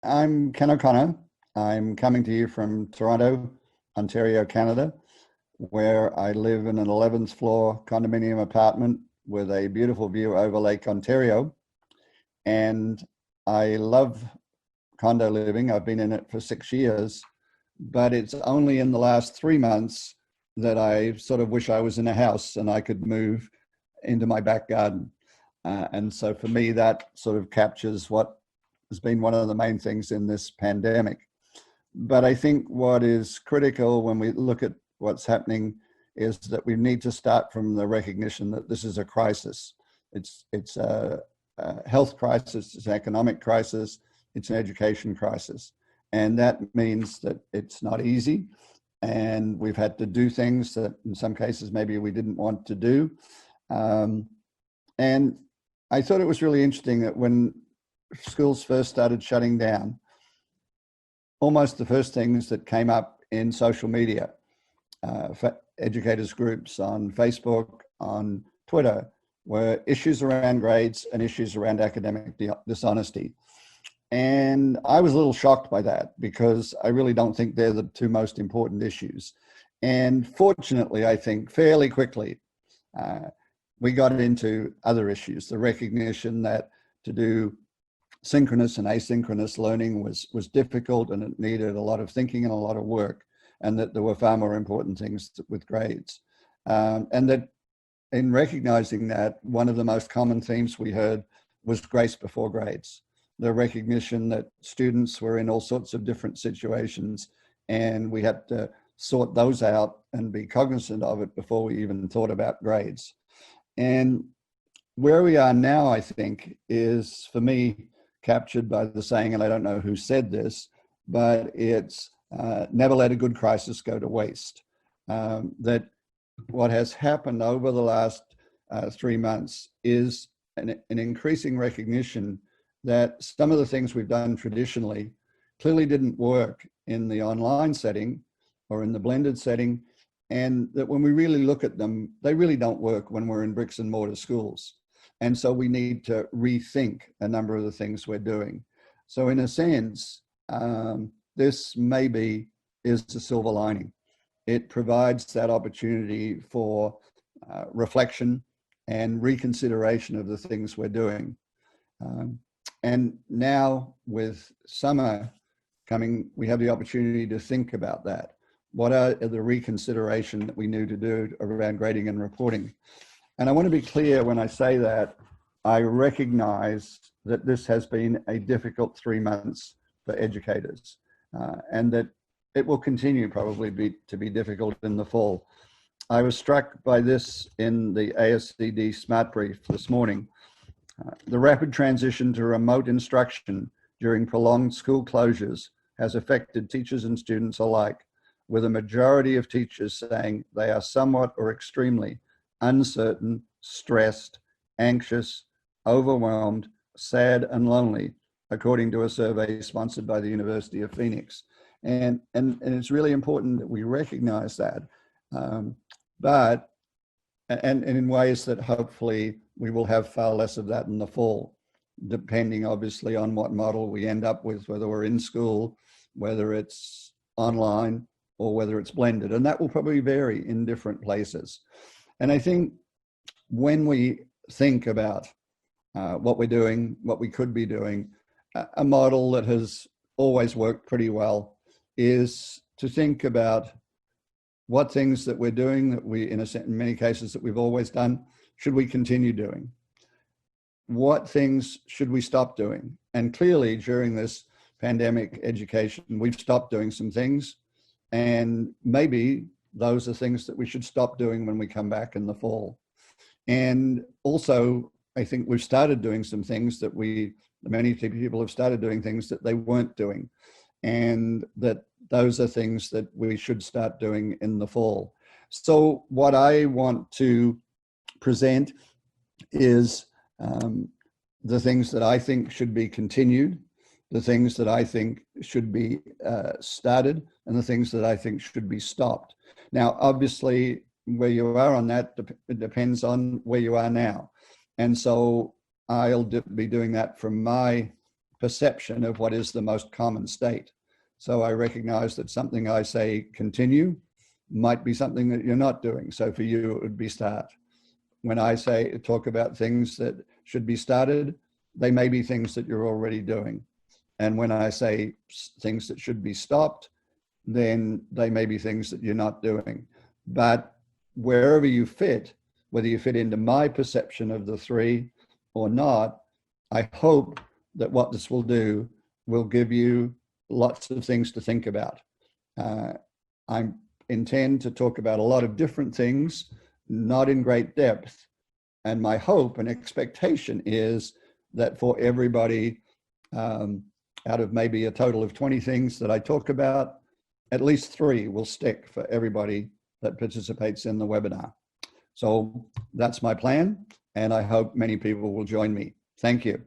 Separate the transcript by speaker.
Speaker 1: I'm Ken O'Connor. I'm coming to you from Toronto, Ontario, Canada, where I live in an 11th floor condominium apartment with a beautiful view over Lake Ontario. And I love condo living. I've been in it for 6 years, but it's only in the last 3 months that I sort of wish I was in a house and I could move into my back garden. And so for me, that sort of captures what has been one of the main things in this pandemic. But I think what is critical when we look at what's happening is that we need to start from the recognition that this is a crisis. It's a health crisis, it's an economic crisis, it's an education crisis. And that means that it's not easy. And we've had to do things that in some cases maybe we didn't want to do. And I thought it was really interesting that when schools first started shutting down, almost the first things that came up in social media, for educators groups on Facebook, on Twitter, were issues around grades and issues around academic dishonesty. And I was a little shocked by that because I really don't think they're the two most important issues. And fortunately, I think fairly quickly, we got into other issues, the recognition that to do synchronous and asynchronous learning was difficult and it needed a lot of thinking and a lot of work, and that there were far more important things with grades. And that in recognizing that, one of the most common themes we heard was grace before grades, the recognition that students were in all sorts of different situations and we had to sort those out and be cognizant of it before we even thought about grades. And where we are now, I think, is for me captured by the saying, and I don't know who said this, but it's never let a good crisis go to waste. That what has happened over the last 3 months is an increasing recognition that some of the things we've done traditionally clearly didn't work in the online setting or in the blended setting, and that when we really look at them, they really don't work when we're in bricks and mortar schools. And so we need to rethink a number of the things we're doing. So in a sense, this maybe is the silver lining. It provides that opportunity for reflection and reconsideration of the things we're doing. And now with summer coming, we have the opportunity to think about that. What are the reconsideration that we need to do around grading and reporting? And I want to be clear when I say that I recognize that this has been a difficult 3 months for educators, and that it will continue probably to be difficult in the fall. I was struck by this in the ASCD Smart Brief this morning. The rapid transition to remote instruction during prolonged school closures has affected teachers and students alike, with a majority of teachers saying they are somewhat or extremely uncertain, stressed, anxious, overwhelmed, sad, and lonely, according to a survey sponsored by the University of Phoenix. And it's really important that we recognize that, but in ways that hopefully we will have far less of that in the fall, depending obviously on what model we end up with, whether we're in school, whether it's online, or whether it's blended. And that will probably vary in different places. And I think when we think about what we're doing, what we could be doing, a model that has always worked pretty well is to think about what things that we're doing that we, in many cases that we've always done, should we continue doing? What things should we stop doing? And clearly during this pandemic education, we've stopped doing some things, and maybe those are things that we should stop doing when we come back in the fall. And also, I think we've started doing some things that many people have started doing things that they weren't doing. And that those are things that we should start doing in the fall. So what I want to present is the things that I think should be continued, the things that I think should be started, and the things that I think should be stopped. Now, obviously, where you are on that, it depends on where you are now. And so I'll be doing that from my perception of what is the most common state. So I recognize that something I say continue might be something that you're not doing. So for you, it would be start. When I say talk about things that should be started, they may be things that you're already doing. And when I say things that should be stopped, then they may be things that you're not doing. But wherever you fit, whether you fit into my perception of the three or not, I hope that what this will do will give you lots of things to think about. I intend to talk about a lot of different things, not in great depth. And my hope and expectation is that for everybody, out of maybe a total of 20 things that I talk about, at least 3 will stick for everybody that participates in the webinar. So that's my plan, and I hope many people will join me. Thank you.